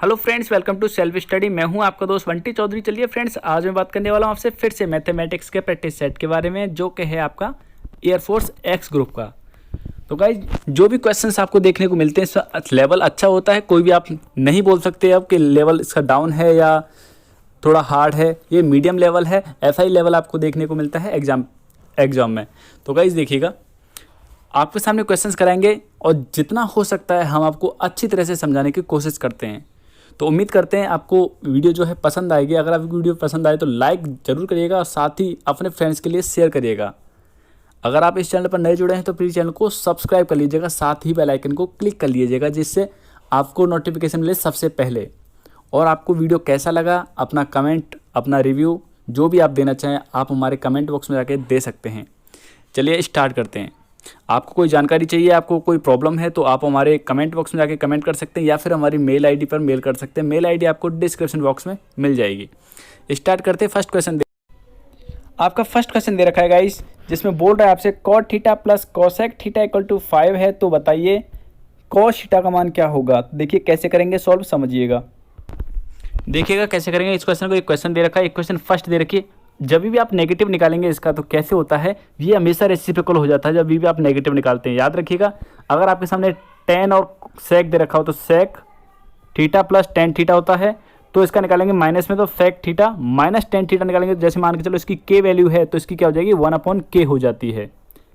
Hello friends, welcome to self study. मैं हूं आपका दोस्त बंटी चौधरी। चलिए फ्रेंड्स, आज मैं बात करने वाला हूं आपसे फिर से मैथमेटिक्स के प्रैक्टिस सेट के बारे में, जो कि है आपका एयरफोर्स एक्स ग्रुप का। तो गाइज, जो भी क्वेश्चंस आपको देखने को मिलते हैं इसका लेवल अच्छा होता है। कोई भी आप नहीं बोल सकते अब कि लेवल इसका डाउन है या थोड़ा हार्ड है, ये मीडियम लेवल है। ऐसा ही लेवल आपको देखने को मिलता है एग्जाम में। तो गाइज देखिएगा, आपके सामने क्वेश्चंस कराएंगे और जितना हो सकता है हम आपको अच्छी तरह से समझाने की कोशिश करते हैं। तो उम्मीद करते हैं आपको वीडियो जो है पसंद आएगी। अगर आपको वीडियो पसंद आए तो लाइक ज़रूर करिएगा और साथ ही अपने फ्रेंड्स के लिए शेयर करिएगा। अगर आप इस चैनल पर नए जुड़े हैं तो प्लीज़ चैनल को सब्सक्राइब कर लीजिएगा, साथ ही बेल आइकन को क्लिक कर लीजिएगा, जिससे आपको नोटिफिकेशन मिले सबसे पहले। और आपको वीडियो कैसा लगा, अपना कमेंट, अपना रिव्यू जो भी आप देना चाहें आप हमारे कमेंट बॉक्स में जाके दे सकते हैं। चलिए स्टार्ट करते हैं। आपको कोई जानकारी चाहिए, आपको कोई प्रॉब्लम है तो आप हमारे कमेंट बॉक्स में जाके कमेंट कर सकते हैं या फिर हमारी मेल आईडी पर मेल कर सकते हैं। मेल आईडी आपको डिस्क्रिप्शन बॉक्स में मिल जाएगी। स्टार्ट करते हैं। फर्स्ट क्वेश्चन आपका फर्स्ट क्वेश्चन दे रखा है गाइस, जिसमें बोल रहा है आपसे cot theta plus cosec theta equal to 5 है, तो बताइए कॉस थीटा का मान क्या होगा। देखिए कैसे करेंगे सॉल्व, समझिएगा। देखिएगा कैसे करेंगे इस क्वेश्चन को। एक क्वेश्चन दे रखा है, एक क्वेश्चन फर्स्ट दे रखिए। जब भी आप नेगेटिव निकालेंगे इसका तो कैसे होता है, ये हमेशा रेसिप्रोकल हो जाता है जब भी आप नेगेटिव निकालते हैं। याद रखिएगा, अगर आपके सामने टेन और सेक दे रखा हो तो sec theta plus tan theta होता है, तो इसका निकालेंगे माइनस में, तो sec theta minus tan theta निकालेंगे। जैसे मान के चलो इसकी के वैल्यू है तो इसकी क्या हो जाएगी, 1/k हो जाती है।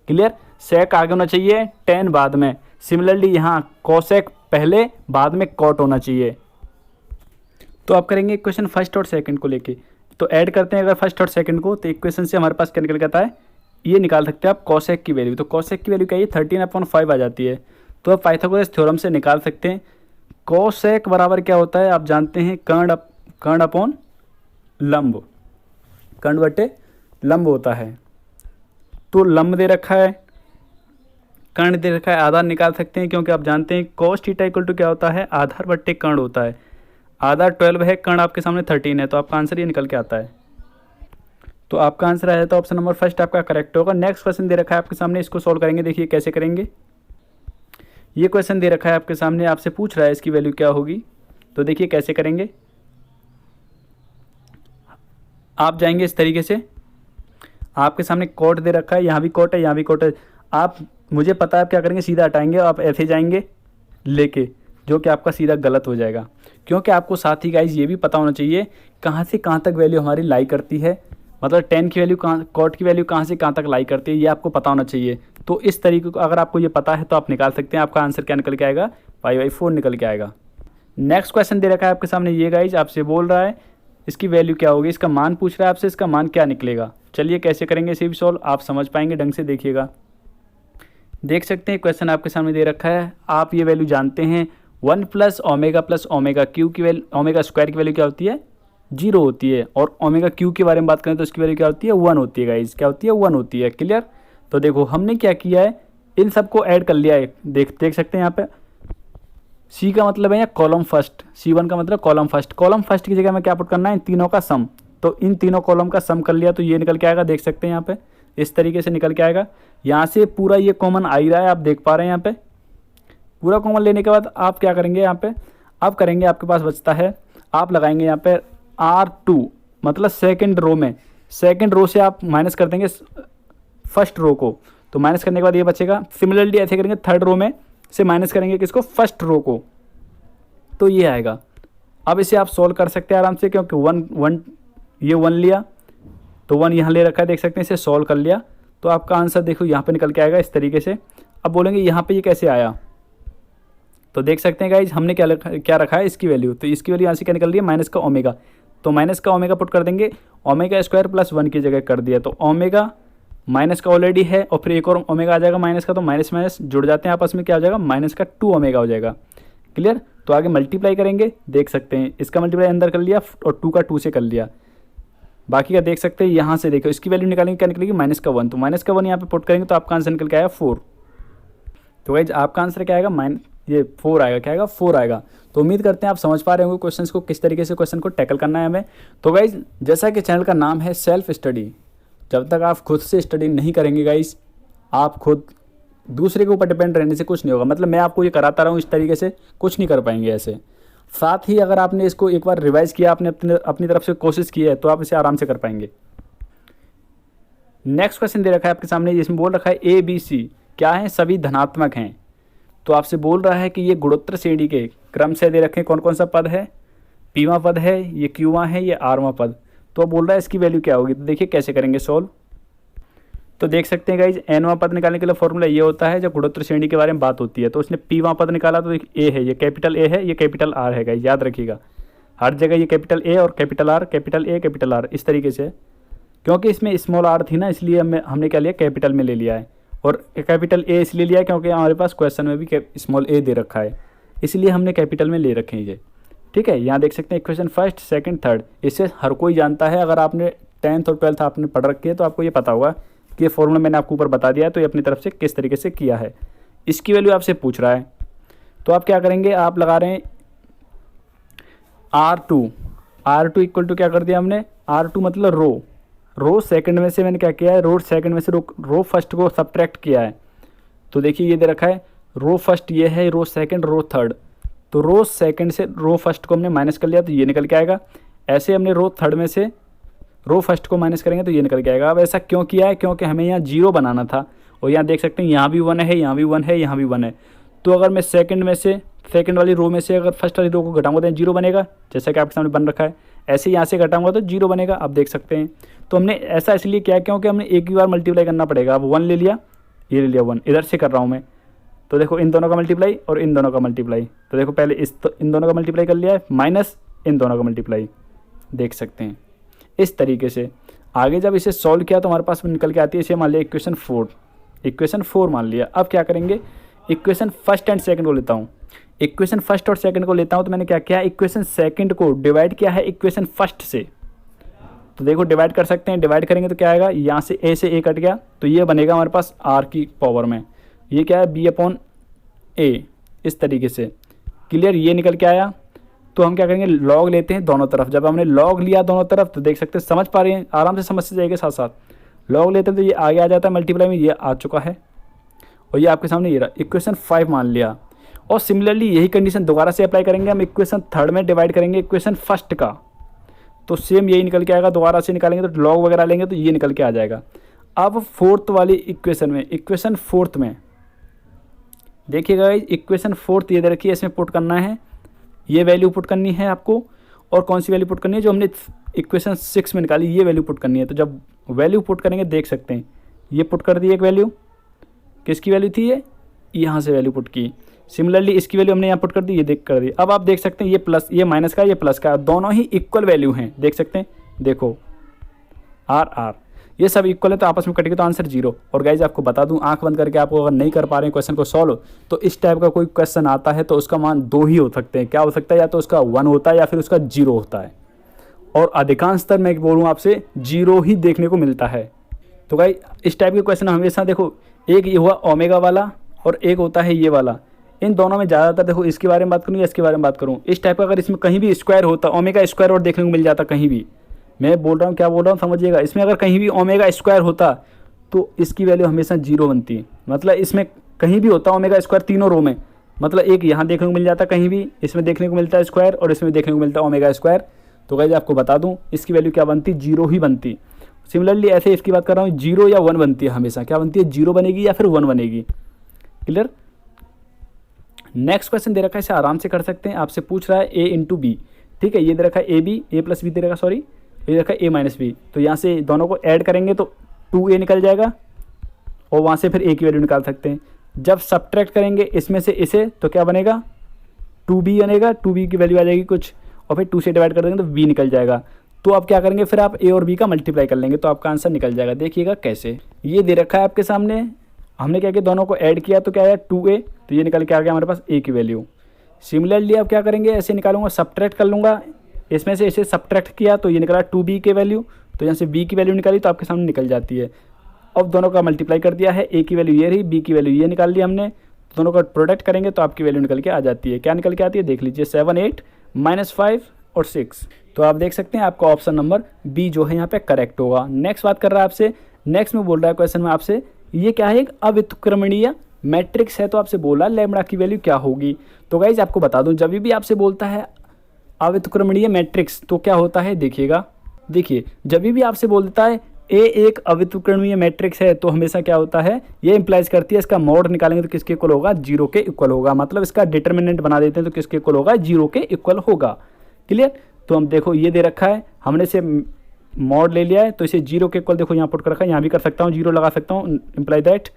क्लियर। सेक आगे होना चाहिए, टेन बाद में। सिमिलरली यहाँ कोसेक पहले, बाद में कॉट होना चाहिए। तो आप करेंगे क्वेश्चन फर्स्ट और सेकंड को लेके, तो ऐड करते हैं अगर फर्स्ट और सेकंड को, तो इक्वेशन से हमारे पास क्या निकल के आता है, ये निकाल सकते हैं आप कोसेक की वैल्यू। तो कोसेक की वैल्यू क्या है, 13/5 आ जाती है। तो आप पाइथागोरस थ्योरम से निकाल सकते हैं। कोसेक बराबर क्या होता है आप जानते हैं, कर्ण अपॉन लंब, कर्ण बटे लंब होता है। तो लंब दे रखा है, कर्ण दे रखा है, आधार निकाल सकते हैं, क्योंकि आप जानते हैं कोस थीटा इक्वल टू क्या होता है, आधार बट्टे कर्ण होता है। आधार 12 है, कर्ण आपके सामने 13 है, तो आपका आंसर ये निकल के आता है। तो आपका आंसर आया, तो ऑप्शन नंबर फर्स्ट आपका करेक्ट होगा। नेक्स्ट क्वेश्चन दे रखा है आपके सामने, इसको सॉल्व करेंगे। देखिए कैसे करेंगे। ये क्वेश्चन दे रखा है आपके सामने, आपसे पूछ रहा है इसकी वैल्यू क्या होगी। तो देखिए कैसे करेंगे। आप जाएंगे इस तरीके से, आपके सामने कोट दे रखा है, यहाँ भी कोट है, यहाँ भी कोट है। आप, मुझे पता है आप क्या करेंगे, सीधा हटाएंगे, आप ऐसे जाएंगे लेके, जो कि आपका सीधा गलत हो जाएगा। क्योंकि आपको साथ ही गाइज ये भी पता होना चाहिए कहाँ से कहाँ तक वैल्यू हमारी लाई करती है, मतलब 10 की वैल्यू कहाँ, कॉट की वैल्यू कहाँ से कहाँ तक लाई करती है, ये आपको पता होना चाहिए। तो इस तरीके को अगर आपको ये पता है तो आप निकाल सकते हैं। आपका आंसर क्या निकल के आएगा, π/4 निकल के आएगा। नेक्स्ट क्वेश्चन दे रखा है आपके सामने, ये गाइज आपसे बोल रहा है इसकी वैल्यू क्या होगी, इसका मान पूछ रहा है आपसे, इसका मान क्या निकलेगा। चलिए कैसे करेंगे इसे भी सॉल्व, आप समझ पाएंगे ढंग से। देखिएगा, देख सकते हैं क्वेश्चन आपके सामने दे रखा है, आप ये वैल्यू जानते हैं 1 + ω + ω क्यू की वैल्यू, ओमेगा स्क्वायर की वैल्यू क्या होती है, 0 होती है। और ओमेगा क्यू के बारे में बात करें तो इसकी वैल्यू क्या होती है, 1 होती है गाइज, क्या होती है, 1 होती है। क्लियर। तो देखो हमने क्या किया है, इन सबको ऐड कर लिया है। देख सकते हैं यहाँ पे सी का मतलब है या कॉलम फर्स्ट, C1 का मतलब कॉलम फर्स्ट। कॉलम फर्स्ट की जगह में क्या पुट करना है, इन तीनों का सम। तो इन तीनों कॉलम का सम कर लिया तो ये निकल के आएगा। देख सकते हैं यहाँ पे इस तरीके से निकल के आएगा। यहाँ से पूरा ये कॉमन आ ही रहा है, आप देख पा रहे हैं। यहाँ पे पूरा कॉमन लेने के बाद आप क्या करेंगे, यहाँ पे आप करेंगे, आपके पास बचता है, आप लगाएंगे यहाँ पे R2, मतलब सेकंड रो में, सेकंड रो से आप माइनस कर देंगे फर्स्ट रो को, तो माइनस करने के बाद ये बचेगा। सिमिलरली ऐसे करेंगे, थर्ड रो में से माइनस करेंगे किसको, फर्स्ट रो को, तो ये आएगा। अब इसे आप सॉल्व कर सकते हैं आराम से, क्योंकि 1 ये 1 लिया तो 1 यहाँ ले रखा है, देख सकते हैं। इसे सॉल्व कर लिया तो आपका आंसर देखो यहाँ पे निकल के आएगा इस तरीके से। अब बोलेंगे यहाँ पे ये कैसे आया, तो देख सकते हैं गाइज हमने क्या रखा है इसकी वैल्यू, तो इसकी वैल्यू यहाँ से क्या निकल रही है, माइनस का ओमेगा। तो माइनस का ओमेगा पुट कर देंगे, ओमेगा स्क्वायर प्लस 1 की जगह कर दिया, तो ओमेगा माइनस का ऑलरेडी है और फिर एक और ओमेगा आ जाएगा माइनस का, तो माइनस माइनस जुड़ जाते हैं आपस में, क्या हो जाएगा, माइनस का 2 ओमेगा हो जाएगा। क्लियर। तो आगे मल्टीप्लाई करेंगे, देख सकते हैं इसका मल्टीप्लाई अंदर कर लिया और 2 का 2 से कर लिया। बाकी का देख सकते हैं यहाँ से देखो, इसकी वैल्यू निकालेंगे, क्या निकलेगी, माइनस का 1। तो माइनस का 1 यहाँ पे पुट करेंगे तो आपका आंसर निकल के आएगा 4। तो गाइज आपका आंसर क्या आएगा, ये 4 आएगा, क्या आएगा, 4 आएगा। तो उम्मीद करते हैं आप समझ पा रहे होंगे क्वेश्चंस को, किस तरीके से क्वेश्चन को टैकल करना है हमें। तो गाइज जैसा कि चैनल का नाम है सेल्फ स्टडी, जब तक आप खुद से स्टडी नहीं करेंगे गाइज, आप खुद दूसरे के ऊपर डिपेंड रहने से कुछ नहीं होगा। मतलब मैं आपको ये कराता रहा हूँ इस तरीके से, कुछ नहीं कर पाएंगे ऐसे। साथ ही अगर आपने इसको एक बार रिवाइज किया, आपने अपनी तरफ से कोशिश की है, तो आप इसे आराम से कर पाएंगे। नेक्स्ट क्वेश्चन दे रखा है आपके सामने, जिसमें बोल रखा है ए बी सी क्या है, सभी धनात्मक हैं। तो आपसे बोल रहा है कि ये गुणोत्तर श्रेणी के क्रम से दे रखे कौन कौन सा पद है, पीवां पद है, ये क्यूवां है, ये आरवां पद। तो बोल रहा है इसकी वैल्यू क्या होगी। तो देखिए कैसे करेंगे सॉल्व। तो देख सकते हैं गाइज, एनवां पद निकालने के लिए फॉर्मूला ये होता है, जब गुणोत्तर श्रेणी के बारे में बात होती है। तो उसने पीवां पद निकाला, तो ए है, ये कैपिटल ए है, ये कैपिटल आर है गाइज, याद रखिएगा हर जगह ये कैपिटल ए और capital R, capital A capital R, इस तरीके से। क्योंकि इसमें स्मॉल आर थी ना, इसलिए हमने क्या लिया, कैपिटल में ले लिया है। और कैपिटल ए इसलिए लिया है क्योंकि हमारे पास क्वेश्चन में भी स्मॉल ए दे रखा है, इसलिए हमने कैपिटल में ले रखे हैं ये। ठीक है, यहाँ देख सकते हैं इक्वेशन फर्स्ट सेकंड थर्ड, इससे हर कोई जानता है। अगर आपने 10th और 12th आपने पढ़ रखी है तो आपको ये पता होगा कि ये फॉर्मूला मैंने आपको ऊपर बता दिया है, तो ये अपनी तरफ से किस तरीके से किया है। इसकी वैल्यू आपसे पूछ रहा है, तो आप क्या करेंगे, आप लगा रहे हैं R2 इक्वल टू क्या कर दिया हमने, R2 मतलब रो सेकंड में से मैंने क्या किया है, रो सेकंड में से रो फर्स्ट को सब्ट्रैक्ट किया है। तो देखिए ये दे रखा है रो फर्स्ट ये है, रो सेकंड, रो थर्ड। तो रो सेकंड से रो फर्स्ट को हमने माइनस कर लिया, तो ये निकल के आएगा। ऐसे हमने रो थर्ड में से रो फर्स्ट को माइनस करेंगे तो ये निकल के आएगा। अब ऐसा क्यों किया है, क्योंकि हमें यहाँ 0 बनाना था। और यहाँ देख सकते हैं यहाँ भी 1 है, यहाँ भी 1 है, यहाँ भी 1 है। तो अगर मैं सेकंड वाली रो में से अगर फर्स्ट वाली रो को घटाऊंगा तो 0 बनेगा, जैसा कि आपके सामने बन रखा है। ऐसे यहाँ से घटाऊंगा तो 0 बनेगा, आप देख सकते हैं। तो हमने ऐसा इसलिए किया क्योंकि हमने एक ही बार मल्टीप्लाई करना पड़ेगा। अब 1 ले लिया, ये ले लिया 1, इधर से कर रहा हूँ मैं। तो देखो इन दोनों का मल्टीप्लाई और इन दोनों का मल्टीप्लाई। तो देखो पहले इन दोनों का मल्टीप्लाई कर लिया है, माइनस इन दोनों का मल्टीप्लाई, देख सकते हैं इस तरीके से। आगे जब इसे सॉल्व किया तो हमारे पास निकल के आती है, इसे मान लिया इक्वेशन 4 मान लिया। अब क्या करेंगे, इक्वेशन फर्स्ट एंड सेकंड को लेता हूँ। इक्वेशन फर्स्ट और सेकंड को लेता हूँ, तो मैंने क्या किया, इक्वेशन सेकंड को डिवाइड किया है इक्वेशन फर्स्ट से। तो देखो डिवाइड कर सकते हैं, डिवाइड करेंगे तो क्या आएगा, यहाँ से ए से ए कट गया, तो ये बनेगा हमारे पास आर की पावर में, ये क्या है b/a, इस तरीके से। क्लियर, ये निकल के आया। तो हम क्या करेंगे, लॉग लेते हैं दोनों तरफ। जब हमने लॉग लिया दोनों तरफ, तो देख सकते हैं, समझ पा रहे हैं, आराम से समझ से जाएगा साथ साथ। लॉग लेते हैं तो ये आगे आ जाता है, मल्टीप्लाई में ये आ चुका है, और ये आपके सामने ये रहा, इक्वेशन 5 मान लिया। और सिमिलरली यही कंडीशन दोबारा से अप्लाई करेंगे, हम इक्वेशन थर्ड में डिवाइड करेंगे इक्वेशन फर्स्ट का, तो सेम यही निकल के आएगा। दोबारा से निकालेंगे तो लॉग वगैरह लेंगे तो ये निकल के आ जाएगा। अब फोर्थ वाली इक्वेशन में, इक्वेशन फोर्थ में देखिएगा, इक्वेशन फोर्थ ये दे रखी है, इसमें पुट करना है, ये वैल्यू पुट करनी है आपको। और कौन सी वैल्यू पुट करनी है, जो हमने इक्वेशन 6 में निकाली, ये वैल्यू पुट करनी है। तो जब वैल्यू पुट करेंगे देख सकते हैं, ये पुट कर दी एक वैल्यू, किसकी वैल्यू थी, ये यहाँ से वैल्यू पुट की। सिमिलरली इसकी वैल्यू हमने यहाँ पुट कर दी, ये देख कर दी। अब आप देख सकते हैं ये प्लस, ये माइनस का, ये प्लस का, दोनों ही इक्वल वैल्यू हैं, देख सकते हैं। देखो आर ये सब इक्वल है, तो आपस में कटेंगे तो आंसर 0। और गाइज आपको बता दूं, आंख बंद करके आपको अगर नहीं कर पा रहे हैं क्वेश्चन को सॉल्व, तो इस टाइप का कोई क्वेश्चन आता है तो उसका मान 2 ही हो सकते हैं। क्या हो सकता है, या तो उसका 1 होता है या फिर उसका 0 होता है। और अधिकांशतर मैं बोलूँ आपसे 0 ही देखने को मिलता है। तो गाइज इस टाइप के क्वेश्चन हमेशा देखो, एक ये हुआ ओमेगा वाला और एक होता है ये वाला। इन दोनों में ज़्यादातर देखो, इसके बारे में बात करूँ या इसके बारे में बात करूँ, इस टाइप का अगर इसमें कहीं भी स्क्वायर होता, ओमेगा स्क्वायर और देखने को मिल जाता कहीं भी, मैं बोल रहा हूँ क्या बोल रहा हूँ समझिएगा। इसमें अगर कहीं भी ओमेगा स्क्वायर होता तो इसकी वैल्यू हमेशा 0 बनती। मतलब इसमें कहीं भी होता ओमेगा स्क्वायर तीनों रो में, मतलब एक यहाँ देखने को मिल जाता, कहीं भी इसमें देखने को मिलता है स्क्वायर और इसमें देखने को मिलता है ओमेगा स्क्वायर। तो गाइस आपको बता दूँ इसकी वैल्यू क्या बनती, 0 ही बनती। सिमिलरली ऐसे इसकी बात कर रहा हूँ, 0 या 1 बनती है हमेशा। क्या बनती है, 0 बनेगी या फिर 1 बनेगी। क्लियर। नेक्स्ट क्वेश्चन दे रखा है, इसे आराम से कर सकते हैं। आपसे पूछ रहा है a इंटू बी, ठीक है। ये दे रखा है a प्लस बी दे रखा, सॉरी ये रखा है a माइनस बी। तो यहाँ से दोनों को ऐड करेंगे तो 2a निकल जाएगा और वहाँ से फिर a की वैल्यू निकाल सकते हैं। जब सब्ट्रैक्ट करेंगे इसमें से इसे तो क्या बनेगा, 2b बनेगा, 2b की वैल्यू आ जाएगी कुछ, और फिर 2 से डिवाइड कर देंगे तो b निकल जाएगा। तो आप क्या करेंगे, फिर आप a और b का मल्टीप्लाई कर लेंगे तो आपका आंसर निकल जाएगा। देखिएगा कैसे, ये दे रखा है आपके सामने, हमने क्या किया, दोनों को ऐड किया तो क्या आया 2a, तो ये निकल के आ गया हमारे पास a की वैल्यू। सिमिलरली आप क्या करेंगे, ऐसे निकालूंगा, सब्ट्रैक्ट कर लूँगा, इसमें से इसे सब्ट्रैक्ट किया तो ये निकला 2b की वैल्यू, तो यहाँ से b की वैल्यू निकाली तो आपके सामने निकल जाती है। अब दोनों का मल्टीप्लाई कर दिया है, a की वैल्यू ये रही, b की वैल्यू ये निकाल ली हमने, दोनों का प्रोडक्ट करेंगे तो आपकी वैल्यू निकल के आ जाती है। क्या निकल के आती है देख लीजिए, 7 8 -5 और 6। तो आप देख सकते हैं आपका ऑप्शन नंबर बी जो है यहाँ पे करेक्ट होगा। नेक्स्ट बात कर रहा है आपसे, नेक्स्ट में बोल रहा है क्वेश्चन में आपसे, ये क्या है, एक अव्युत्क्रमणीय मैट्रिक्स है, तो आपसे बोला लैम्बडा की वैल्यू क्या होगी। तो गाइज आपको बता दूं, जब भी आपसे बोलता है अव्युत्क्रमणीय मैट्रिक्स तो क्या होता है देखिएगा। देखिए जब भी आपसे बोल देता है ए एक अव्युत्क्रमणीय मैट्रिक्स है तो हमेशा क्या होता है, ये इंप्लाइज करती है इसका मॉड निकालेंगे तो किसके इक्वल होगा, 0 के इक्वल होगा। मतलब इसका डिटर्मिनेंट बना देते हैं तो किसके इक्वल होगा, 0 के इक्वल होगा। क्लियर। तो हम देखो ये दे रखा है, हमने से मॉड ले लिया है तो इसे 0 के इक्वल देखो यहाँ पुट कर रखा है, यहाँ भी कर सकता हूँ 0 लगा सकता हूँ, इंप्लाई दैट।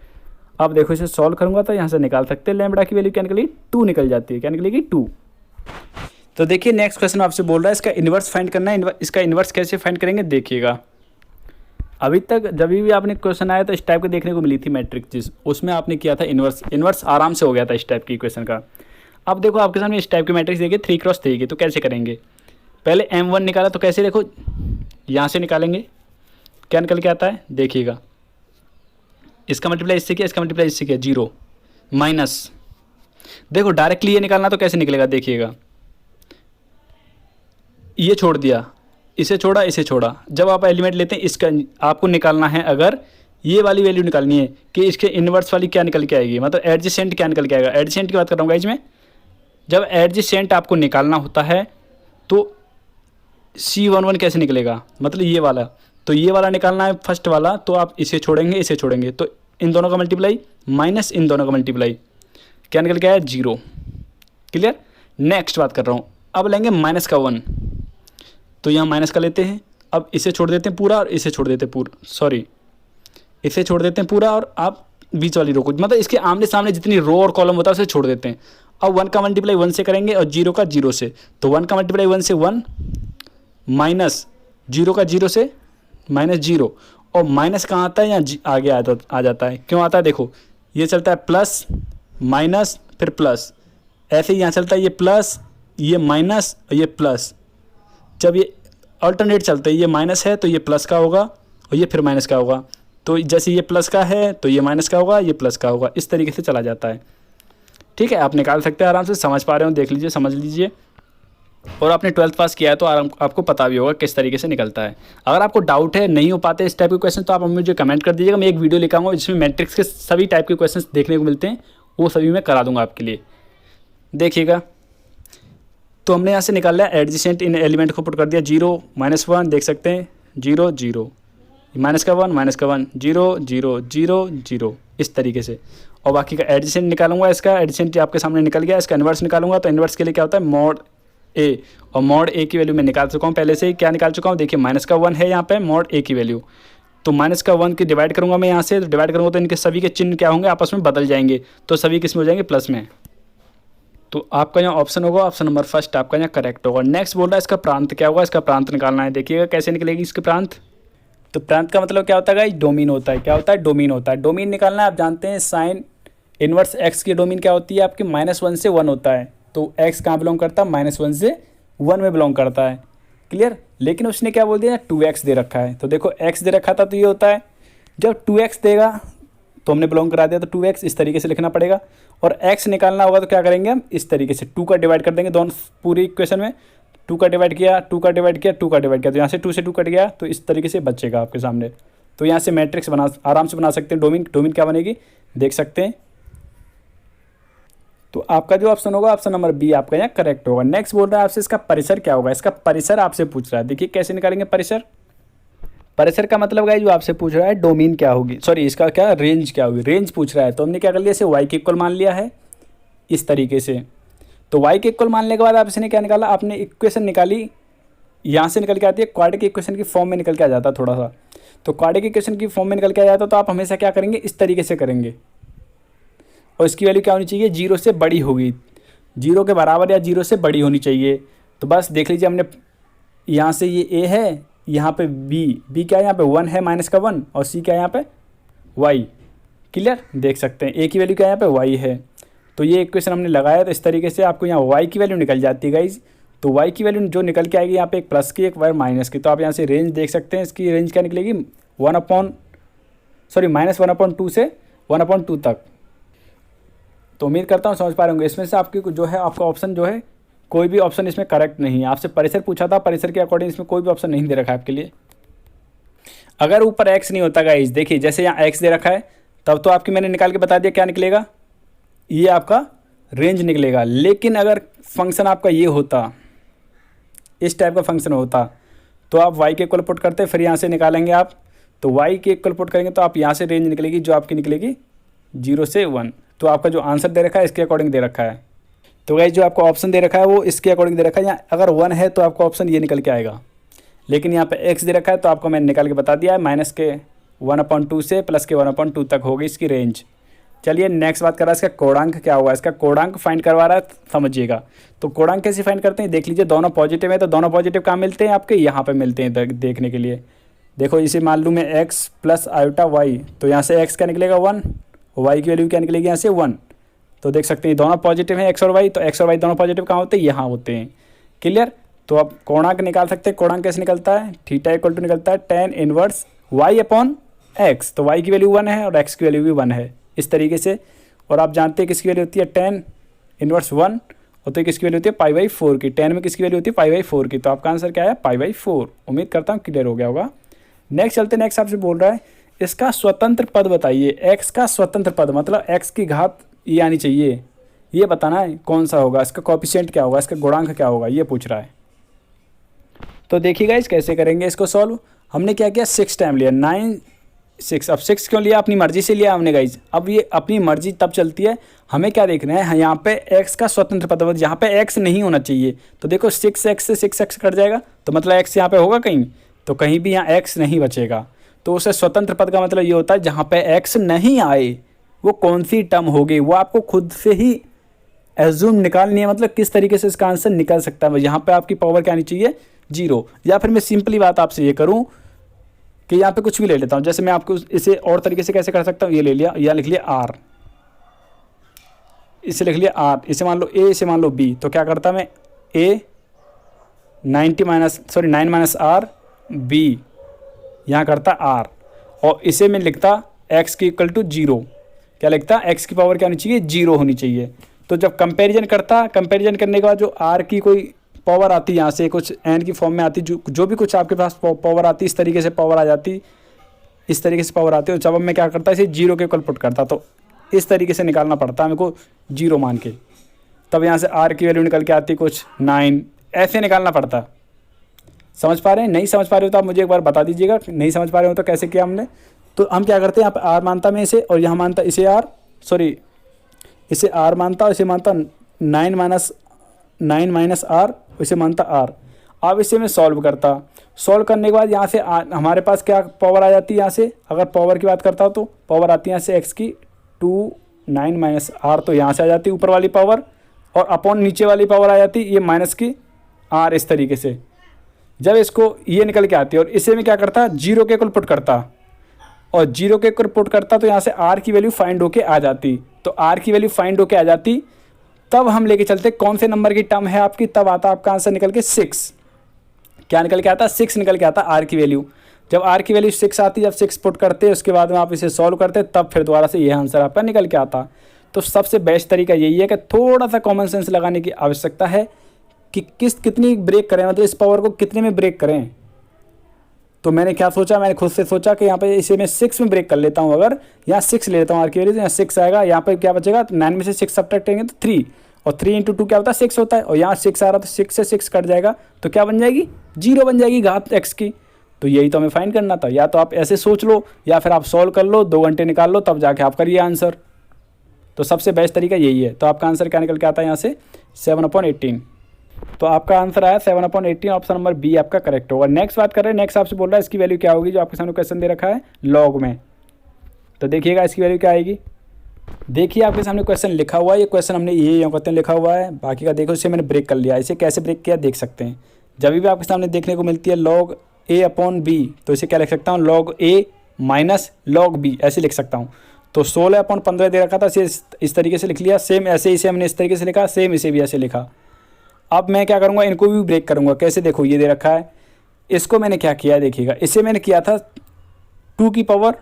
अब देखो इसे सॉल्व करूँगा तो यहाँ से निकाल सकते हैं, लैम्बडा की वैल्यू क्या निकलेगी 2 निकल जाती है, क्या निकलेगी 2। तो देखिए नेक्स्ट क्वेश्चन आपसे बोल रहा है इसका इन्वर्स फाइंड करना है। इसका इन्वर्स कैसे फाइंड करेंगे देखिएगा। अभी तक जब भी आपने क्वेश्चन आया तो इस टाइप के देखने को मिली थी मैट्रिक्स, जिस उसमें आपने किया था इन्वर्स आराम से हो गया था इस टाइप की क्वेश्चन का। अब देखो आपके सामने इस टाइप की मैट्रिक्स देखिए 3x3 की, तो कैसे करेंगे, पहले M1 निकाला तो कैसे, देखो यहाँ से निकालेंगे, क्या निकल के आता है देखिएगा, इसका मल्टीप्लाई इससे किया, इसका मल्टीप्लाई इससे किया, 0 माइनस, देखो डायरेक्टली ये निकालना तो कैसे निकलेगा देखिएगा, ये छोड़ दिया, इसे छोड़ा, इसे छोड़ा। जब आप एलिमेंट लेते हैं इसका आपको निकालना है, अगर ये वाली वैल्यू निकालनी है कि इसके इन्वर्स वाली क्या निकल के आएगी, मतलब एडजेसेंट क्या निकल के आएगा। एडजेसेंट की बात कर रहा हूँ गाइस मैं। जब एडजेसेंट आपको निकालना होता है तो C11 कैसे निकलेगा, मतलब ये वाला, तो ये वाला निकालना है फर्स्ट वाला, तो आप इसे छोड़ेंगे, इसे छोड़ेंगे, तो इन दोनों का मल्टीप्लाई माइनस इन दोनों का मल्टीप्लाई, क्या निकल के आया 0। क्लियर। नेक्स्ट बात कर रहा हूँ, अब लेंगे माइनस का 1, तो यहाँ माइनस का लेते हैं, अब इसे छोड़ देते हैं पूरा और इसे छोड़ देते हैं पूरा, सॉरी इसे छोड़ देते हैं पूरा और आप बीच वाली रो को, मतलब इसके आमने सामने जितनी रो और कॉलम होता है उसे छोड़ देते हैं। अब 1 का मल्टीप्लाई 1 से करेंगे और 0 का 0 से, तो 1 का मल्टीप्लाई 1 से 1 माइनस 0 का 0 से माइनस 0, और माइनस कहाँ आता है, यहाँ आगे आ जाता है, क्यों आता है देखो, ये चलता है प्लस माइनस फिर प्लस, ऐसे ही यहाँ चलता है ये प्लस, ये माइनस और ये प्लस। जब ये अल्टरनेट चलते हैं, ये माइनस है तो ये प्लस का होगा और ये फिर माइनस का होगा, तो जैसे ये प्लस का है तो ये माइनस का होगा, ये प्लस का होगा, इस तरीके से चला जाता है। ठीक है, आप निकाल सकते हैं आराम से, समझ पा रहे हो देख लीजिए, समझ लीजिए। और आपने 12th पास किया है तो आपको पता भी होगा किस तरीके से निकलता है। अगर आपको डाउट है, नहीं हो पाते इस टाइप के क्वेश्चन, तो आप मुझे कमेंट कर दीजिएगा, मैं एक वीडियो लेकर आऊँगा जिसमें मैट्रिक्स के सभी टाइप के क्वेश्चन देखने को मिलते हैं, वो सभी मैं करा दूँगा आपके लिए। देखिएगा, तो हमने यहाँ से निकाला है एडजेसेंट, इन एलिमेंट को पुट कर दिया 0 -1, देख सकते हैं 0 0 माइनस का 1 0 0 0 0, इस तरीके से। और बाकी का एडजेसेंट निकालूंगा, इसका एडजेसेंट आपके सामने निकल गया, इसका इन्वर्स निकालूंगा, तो इन्वर्स के लिए क्या होता है मॉड ए, और मॉड ए की वैल्यू मैं निकाल चुका हूँ पहले से ही। क्या निकाल चुका हूँ देखिए, माइनस का 1 है यहाँ पे मॉड ए की वैल्यू, तो माइनस का 1 की डिवाइड करूँगा मैं यहाँ से, तो डिवाइड करूँगा तो इनके सभी के चिन्ह क्या होंगे, आपस में बदल जाएंगे, तो सभी किस में हो जाएंगे, प्लस में। तो आपका यहाँ ऑप्शन होगा, ऑप्शन नंबर फर्स्ट आपका यहाँ करेक्ट होगा। नेक्स्ट बोल रहा है इसका प्रांत क्या होगा, इसका प्रांत निकालना है। देखिएगा कैसे निकलेगी इसके प्रांत। तो प्रांत का मतलब क्या होता है गाइस, डोमेन होता है। क्या होता है, डोमेन होता है। डोमेन निकालना है, आप जानते हैं साइन इनवर्स एक्स की डोमेन क्या होती है आपकी, -1 से 1 होता है। तो एक्स कहाँ बिलोंग करता है, -1 से 1 में बिलोंग करता है। क्लियर। लेकिन उसने क्या बोल दिया, 2x दे रखा है। तो देखो x दे रखा था तो ये होता है, जब 2x देगा तो हमने बिलोंग करा दिया, तो 2x इस तरीके से लिखना पड़ेगा। और x निकालना होगा तो क्या करेंगे हम, इस तरीके से 2 का डिवाइड कर देंगे दोनों पूरी इक्वेशन में। 2 का डिवाइड किया, 2 का डिवाइड किया, 2 का डिवाइड किया, तो यहाँ से 2 से 2 कट गया, तो इस तरीके से बचेगा आपके सामने। तो यहाँ से मैट्रिक्स आराम से बना सकते हैं। डोमेन क्या बनेगी देख सकते हैं। तो आपका जो ऑप्शन होगा, ऑप्शन नंबर बी आपका यहाँ करेक्ट होगा। नेक्स्ट बोल रहा है आपसे इसका परिसर क्या होगा। इसका परिसर आपसे पूछ रहा है, देखिए कैसे निकालेंगे परिसर। परिसर का मतलब गाइस जो आपसे पूछ रहा है डोमेन क्या होगी, सॉरी इसका क्या रेंज क्या होगी, रेंज पूछ रहा है। तो हमने क्या कर लिया, इसे y के इक्वल मान लिया है इस तरीके से। तो y के इक्वल मानने के बाद आप इसने क्या निकाला, आपने इक्वेशन निकाली, यहाँ से निकल के आती है क्वाड्रेटिक इक्वेशन की फॉर्म में निकल के आ जाता है थोड़ा सा। तो क्वाड्रेटिक इक्वेशन की फॉर्म में निकल के आ जाता है, तो आप हमेशा क्या करेंगे, इस तरीके से करेंगे। और इसकी वैल्यू क्या होनी चाहिए, 0 से बड़ी होगी, 0 के बराबर या 0 से बड़ी होनी चाहिए। तो बस देख लीजिए, हमने यहाँ से ये a है, यहाँ पे b क्या है, यहाँ पे 1 है -1, और c क्या है यहाँ पे y। क्लियर। देख सकते हैं a की वैल्यू क्या है, यहाँ पे y है। तो ये इक्वेशन हमने लगाया, तो इस तरीके से आपको यहाँ y की वैल्यू निकल जाती है गाइज। तो y की वैल्यू जो निकल के आएगी यहाँ पे एक प्लस की एक माइनस की। तो आप यहाँ से रेंज देख सकते हैं, इसकी रेंज क्या निकलेगी, -1/2 से 1/2 तक। तो उम्मीद करता हूँ समझ पा रहे होंगे। इसमें से आपकी जो है, आपका ऑप्शन जो है, कोई भी ऑप्शन इसमें करेक्ट नहीं है। आपसे परिसर पूछा था, परिसर के अकॉर्डिंग इसमें कोई भी ऑप्शन नहीं दे रखा है आपके लिए। अगर ऊपर x नहीं होता गाइस, देखिए जैसे यहाँ x दे रखा है, तब तो आपकी मैंने निकाल के बता दिया क्या निकलेगा, ये आपका रेंज निकलेगा। लेकिन अगर फंक्शन आपका ये होता, इस टाइप का फंक्शन होता तो आप y के इक्वल पुट करते, फिर यहाँ से निकालेंगे आप, तो y के इक्वल पुट करेंगे तो आप यहाँ से रेंज निकलेगी जो आपकी निकलेगी 0 से 1। तो आपका जो आंसर दे रखा है इसके अकॉर्डिंग दे रखा है। तो गाइस जो आपको ऑप्शन दे रखा है वो इसके अकॉर्डिंग दे रखा है। यहाँ अगर 1 है तो आपका ऑप्शन ये निकल के आएगा, लेकिन यहाँ पे x दे रखा है तो आपको मैंने निकाल के बता दिया है, माइनस के 1/2 से प्लस के 1/2 तक होगी इसकी रेंज। चलिए नेक्स्ट बात कर रहा है इसका कोणांक क्या होगा। इसका कोणांक फाइंड करवा रहा है, समझिएगा। तो कोणांक कैसे फाइंड करते हैं, देख लीजिए। दोनों पॉजिटिव है तो दोनों पॉजिटिव कहाँ मिलते हैं, आपके यहाँ पे मिलते हैं देखने के लिए। देखो इसे मान लूँ मैं x प्लस आयोटा y, तो यहाँ से x क्या निकलेगा 1, y की वैल्यू क्या निकलेगी यहाँ से 1। तो देख सकते हैं दोनों पॉजिटिव हैं x और y, तो x और y दोनों पॉजिटिव कहाँ होते हैं, यहाँ होते हैं। क्लियर। तो आप कोणांक निकाल सकते हैं। कोणांक कैसे निकलता है, थीटा इक्वल टू निकलता है tan inverse y upon x। तो y की वैल्यू 1 है और x की वैल्यू भी 1 है इस तरीके से। और आप जानते हैं किसकी वैल्यू होती है tan इनवर्स 1, और तो किसकी वैल्यू होती है π/4 की। tan में किसकी वैल्यू होती है π/4 की। तो आपका आंसर क्या है π/4। उम्मीद करता हूँ क्लियर हो गया होगा। नेक्स्ट चलते, नेक्स्ट आपसे बोल रहा है इसका स्वतंत्र पद बताइए। x का स्वतंत्र पद मतलब x की घात ये आनी चाहिए, ये बताना है कौन सा होगा, इसका कोएफिशिएंट क्या होगा, इसका गुणांक क्या होगा, ये पूछ रहा है। तो देखिएगा इस कैसे करेंगे इसको सॉल्व। हमने क्या किया, 6 टाइम लिया, 9 6। अब 6 क्यों लिया, अपनी मर्जी से लिया हमने गाइज। अब ये अपनी मर्जी तब चलती है, हमें क्या देखना है यहाँ पे x का स्वतंत्र पद, यहाँ पे x नहीं होना चाहिए। तो देखो 6x से 6x कट जाएगा, तो मतलब x यहाँ पे होगा कहीं, तो कहीं भी यहाँ x नहीं बचेगा। तो उसे स्वतंत्र पद का मतलब ये होता है जहाँ पे x नहीं आए वो कौन सी टर्म होगी, वो आपको खुद से ही एज्यूम निकालनी है, मतलब किस तरीके से इसका आंसर निकल सकता है। यहाँ पे आपकी पावर क्या आनी चाहिए 0। या फिर मैं सिंपली बात आपसे ये करूँ कि यहाँ पे कुछ भी ले लेता हूँ। जैसे मैं आपको इसे और तरीके से कैसे कर सकता हूँ, ये ले लिया, या लिख लिया r, इसे लिख लिया r, इसे मान लो a, इसे मान लो b। तो क्या करता मैं a 9 माइनस r b, यहाँ करता r, और इसे मैं लिखता x की इक्वल टू 0। क्या लिखता, x की पावर क्या होनी चाहिए 0 होनी चाहिए। तो जब कंपैरिजन करता, कंपैरिजन करने के बाद जो r की कोई पावर आती, यहाँ से कुछ n की फॉर्म में आती, जो भी कुछ आपके पास पावर आती, इस तरीके से पावर आ जाती, इस तरीके से पावर आती है। जब मैं क्या करता, इसे 0 के इक्वल पुट करता, तो इस तरीके से निकालना पड़ता है मेरे को 0 मान के। तब यहाँ से r की वैल्यू निकल के आती कुछ 9, ऐसे निकालना पड़ता। समझ पा रहे हैं, नहीं समझ पा रहे हो तो आप मुझे एक बार बता दीजिएगा। नहीं समझ पा रहे हो तो कैसे किया हमने। तो हम क्या करते हैं, यहाँ पर r मानता मैं इसे, और यहाँ मानता इसे r, सॉरी इसे r मानता और इसे मानता 9 माइनस r, इसे मानता r। अब इसे मैं सॉल्व करता, सॉल्व करने के बाद यहाँ से हमारे पास क्या पावर आ जाती है, यहाँ से अगर पावर की बात करता हूँ तो पावर आती है यहाँ से x की 9 माइनस r, तो यहाँ से आ जाती है ऊपर वाली पावर, और अपॉन नीचे वाली पावर आ जाती है ये माइनस की r। इस तरीके से जब इसको ये निकल के आती है, और इसे मैं क्या करता 0 के इक्वल पुट करता, और 0 के इक्वल पुट करता तो यहाँ से r की वैल्यू फाइंड होके आ जाती। तो r की वैल्यू फाइंड होके आ जाती, तब हम लेके चलते कौन से नंबर की टर्म है आपकी, तब आता आपका आंसर निकल के 6। क्या निकल के आता, 6 निकल के आता r की वैल्यू। जब r की वैल्यू 6 आती, जब 6 पुट करते उसके बाद में आप इसे सॉल्व करते, तब फिर दोबारा से ये आंसर आपका निकल के आता। तो सबसे बेस्ट तरीका यही है कि थोड़ा सा कॉमन सेंस लगाने की आवश्यकता है कि कितनी ब्रेक करें, मतलब इस पावर को कितने में ब्रेक करें। तो मैंने क्या सोचा, मैंने खुद से सोचा कि यहाँ पे इसे मैं 6 में ब्रेक कर लेता हूँ। अगर यहाँ 6 ले लेता हूँ r की वैल्यू, तो यहाँ 6 आएगा, यहाँ पे क्या बचेगा 9 में से 6 सब्ट्रैक्ट करेंगे तो 3, और 3 इंटू 2 क्या होता है 6 होता है, और यहाँ 6 आ रहा तो 6 से 6 कट जाएगा, तो क्या बन जाएगी 0 बन जाएगी घात x की। तो यही तो हमें फाइंड करना था। या तो आप ऐसे सोच लो, या फिर आप सॉल्व कर लो, 2 घंटे निकाल लो, तब जाके आप करिए आंसर। तो सबसे बेस्ट तरीका यही है। तो आपका आंसर क्या निकल के आता है यहाँ से 7/18। तो आपका आंसर आया 7/18, ऑप्शन नंबर बी आपका करेक्ट होगा। नेक्स्ट बात कर रहे हैं, नेक्स्ट आपसे बोल रहा है इसकी वैल्यू क्या होगी, जो आपके सामने क्वेश्चन दे रखा है लॉग में। तो देखिएगा इसकी वैल्यू क्या आएगी। देखिए आपके सामने क्वेश्चन लिखा हुआ है, ये क्वेश्चन हमने ये क्वेश्चन लिखा हुआ है, बाकी का देखो इसे मैंने ब्रेक कर लिया। इसे कैसे ब्रेक किया देख सकते हैं। जब भी आपके सामने देखने को मिलती है log a अपॉन b, तो इसे क्या लिख सकता हूँ log a minus log b, ऐसे लिख सकता हूँ। तो 16/15 दे रखा था, इसे इस तरीके से लिख लिया। सेम ऐसे इसे हमने इस तरीके से लिखा, सेम इसे भी ऐसे लिखा। अब मैं क्या करूँगा, इनको भी ब्रेक करूँगा। कैसे, देखो ये दे रखा है, इसको मैंने क्या किया है देखिएगा। इसे मैंने किया था 2 की पावर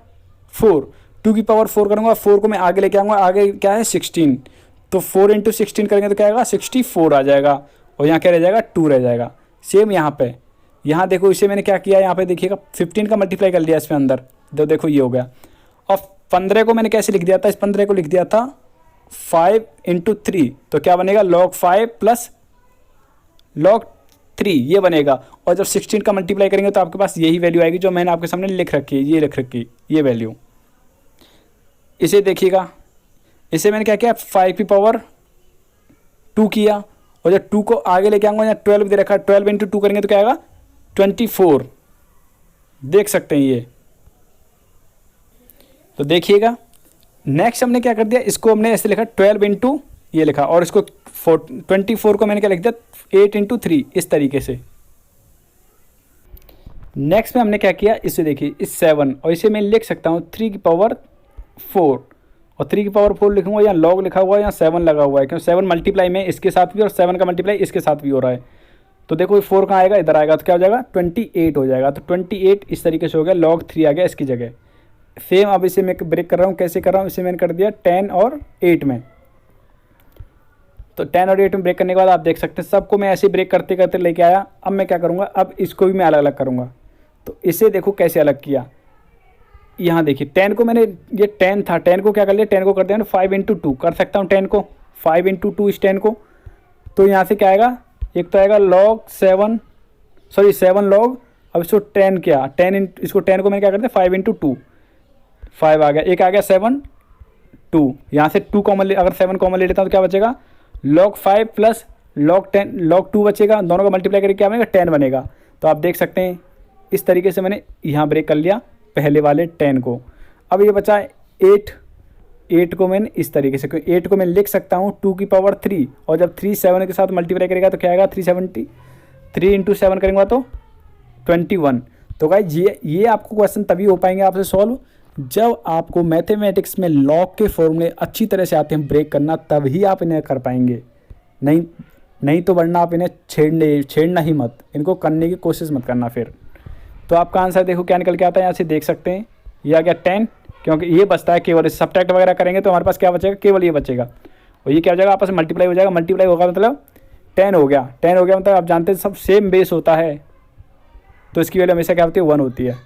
4, 2 की पावर 4 करूँगा, 4 को मैं आगे लेके आऊँगा। आगे क्या है 16, तो 4 इंटू 16 करेंगे तो क्या आएगा 64 आ जाएगा, और यहाँ क्या रह जाएगा 2 रह जाएगा। सेम यहाँ पे, यहाँ देखो इसे मैंने क्या किया, यहाँ पे देखिएगा 15 का मल्टीप्लाई कर लिया इसमें अंदर, तो देखो ये हो गया। और 15 को मैंने कैसे लिख दिया था, इस 15 को लिख दिया था 5 इंटू 3, तो क्या बनेगा log 5 प्लस log 3 ये बनेगा। और जब 16 का मल्टीप्लाई करेंगे तो आपके पास यही वैल्यू आएगी जो मैंने आपके सामने लिख रखी है, ये लिख रखी ये वैल्यू। इसे देखिएगा, इसे मैंने क्या किया 5 की पावर 2 किया, और जब 2 को आगे लेके आऊँगा, यहाँ 12 दे रखा है, 12 इंटू 2 करेंगे तो क्या आएगा 24। देख सकते हैं ये। तो देखिएगा नेक्स्ट हमने क्या कर दिया, इसको हमने ऐसे लिखा 12 इंटू ये लिखा, और इसको 24 को मैंने क्या लिख दिया 8 इंटू 3 इस तरीके से। नेक्स्ट में हमने क्या किया, इसे देखिए इस 7, और इसे मैं लिख सकता हूँ 3 की पावर 4, और 3 की पावर 4 लिखूंगा, यहाँ लॉग लिखा हुआ है, यहाँ 7 लगा हुआ है, क्योंकि 7 मल्टीप्लाई में इसके साथ भी और 7 का मल्टीप्लाई इसके साथ भी हो रहा है। तो देखो 4 कहाँ आएगा, इधर आएगा, तो क्या हो जाएगा 28 हो जाएगा। तो 28 इस तरीके से हो गया, log 3 आ गया इसकी जगह। सेम अब इसे मैं ब्रेक कर रहा हूँ, कैसे कर रहा हूँ, इसे मैंने कर दिया 10 और 8 में। तो 10 और 8 में ब्रेक करने के बाद आप देख सकते हैं सबको मैं ऐसे ब्रेक करते करते लेके आया। अब मैं क्या करूँगा, अब इसको भी मैं अलग अलग करूँगा। तो इसे देखो कैसे अलग किया, यहाँ देखिए 10 को मैंने, ये 10 था, 10 को क्या कर लिया, 10 को कर दिया 5 इंटू 2 कर सकता हूँ, 10 को 5 इंटू 2 इस 10 को। तो यहाँ से क्या आएगा, एक तो आएगा log 7 log, अब इसको 10 क्या 10 इसको 10 को मैंने क्या कर दिया 5 इंटू 2 5 आ गया, एक आ गया 7 2, यहाँ से 2 कॉमन, अगर 7 कॉमन ले लेता हूँ तो क्या बचेगा log 5 प्लस log 10 log 2 बचेगा, दोनों को मल्टीप्लाई करके क्या बनेगा 10 बनेगा। तो आप देख सकते हैं इस तरीके से मैंने यहाँ ब्रेक कर लिया पहले वाले 10 को। अब ये बचा 8 को मैंने इस तरीके से, क्योंकि 8 को मैं लिख सकता हूँ 2 की पावर 3, और जब 3 7 के साथ मल्टीप्लाई करेगा तो क्या आएगा 370, 3 इंटू 7 करेंगे तो 21। तो गाइस ये आपको क्वेश्चन तभी हो पाएंगे आपसे सॉल्व जब आपको मैथमेटिक्स में लॉग के फॉर्मूले अच्छी तरह से आते हैं ब्रेक करना, तभी आप इन्हें कर पाएंगे। नहीं तो वरना आप इन्हें छेड़ना ही मत, इनको करने की कोशिश मत करना फिर। तो आपका आंसर देखो क्या निकल के आता है, यहाँ से देख सकते हैं ये आ गया 10, क्योंकि ये बचता है केवल, सब्ट्रैक्ट वगैरह करेंगे तो हमारे पास क्या बचेगा, केवल ये बचेगा, और ये क्या हो जाएगा आपस में मल्टीप्लाई हो जाएगा, मल्टीप्लाई होगा मतलब 10 हो गया, 10 हो गया मतलब आप जानते हैं सब सेम बेस होता है, तो इसकी वैल्यू हमेशा क्या होती है 1 होती है।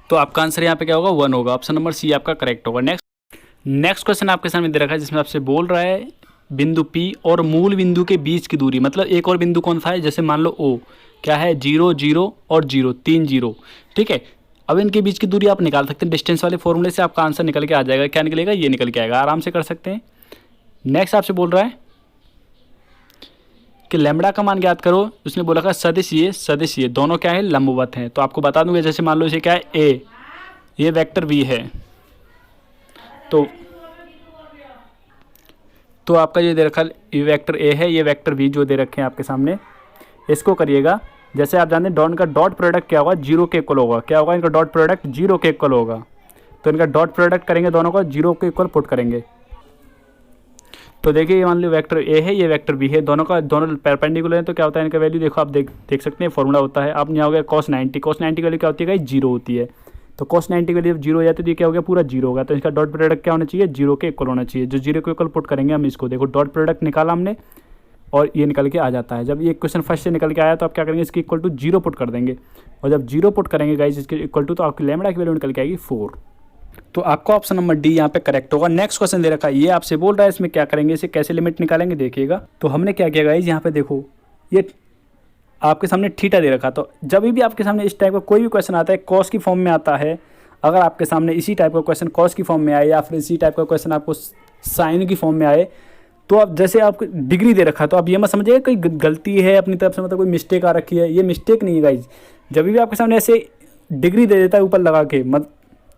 तो आपका आंसर यहाँ पे क्या होगा 1 होगा, ऑप्शन नंबर सी आपका करेक्ट होगा। नेक्स्ट क्वेश्चन आपके सामने दे रखा है जिसमें आपसे बोल रहा है बिंदु P और मूल बिंदु के बीच की दूरी, मतलब एक और बिंदु कौन सा है, जैसे मान लो O क्या है 0 0 और 0 3 0, ठीक है। अब इनके बीच की दूरी आप निकाल सकते हैं, डिस्टेंस वाले फॉर्मूले से आपका आंसर निकल के आ जाएगा। क्या निकलेगा, ये निकल के आएगा, आराम से कर सकते हैं। नेक्स्ट आपसे बोल रहा है कि लैम्बडा का मान ज्ञात करो, उसने बोला था सदिश ये दोनों क्या है लंबवत हैं। तो आपको बता दूंगा, जैसे मान लो इसे क्या है A, ये वेक्टर V है, तो आपका ये दे रखा ये वेक्टर A है, ये वेक्टर V जो दे रखे हैं आपके सामने, इसको करिएगा। जैसे आप जानते हैं डॉट का डॉट प्रोडक्ट क्या होगा, 0 के इक्वल होगा। क्या होगा, इनका डॉट प्रोडक्ट 0 के इक्वल होगा। तो इनका डॉट प्रोडक्ट करेंगे, दोनों को 0 के इक्वल पुट करेंगे। तो देखिए ये मान लो वेक्टर A है, ये वेक्टर B है, दोनों परपेंडिकुलर है, तो क्या होता है इनका वैल्यू देखो आप देख सकते हैं, फॉर्मूला होता है। आप यहाँ हो गया cos 90 की वैल्यू क्या होती है, 0 होती है। तो cos 90 की वैल्यू जब 0 हो जाती है तो ये क्या हो गया, पूरा 0 होगा। तो इसका डॉट प्रोडक्ट क्या होना चाहिए, 0 के इक्वल होना चाहिए। जो 0 के इक्वल पुट करेंगे हम इसको, देखो डॉट प्रोडक्ट निकाला हमने और ये निकल के आ जाता है। जब ये क्वेश्चन फर्स्ट से निकल के आया तो आप क्या करेंगे, इसकी इक्वल टू 0 पुट कर देंगे, और जब 0 पुट करेंगे गाइस इसके इक्वल टू, तो आपकी लैम्बडा की वैल्यू निकल के आएगी 4। तो आपका ऑप्शन नंबर डी यहाँ पे करेक्ट होगा। नेक्स्ट क्वेश्चन दे रखा है, ये आपसे बोल रहा है इसमें क्या करेंगे, इसे कैसे लिमिट निकालेंगे देखिएगा। तो हमने क्या किया गाइस, यहाँ पे देखो ये आपके सामने थीटा दे रखा। तो जब भी आपके सामने इस टाइप का कोई भी क्वेश्चन आता है, कॉस की फॉर्म में आता है, अगर आपके सामने इसी टाइप का क्वेश्चन कॉस की फॉर्म में आए या फिर इसी टाइप का क्वेश्चन आपको साइन की फॉर्म में आए, तो आप जैसे आपको डिग्री दे रखा, तो आप ये मत समझिए कोई गलती है अपनी तरफ से, मतलब कोई मिस्टेक आ रखी है, ये मिस्टेक नहीं है गाइज। जब भी आपके सामने ऐसे डिग्री दे देता है ऊपर लगा के, मत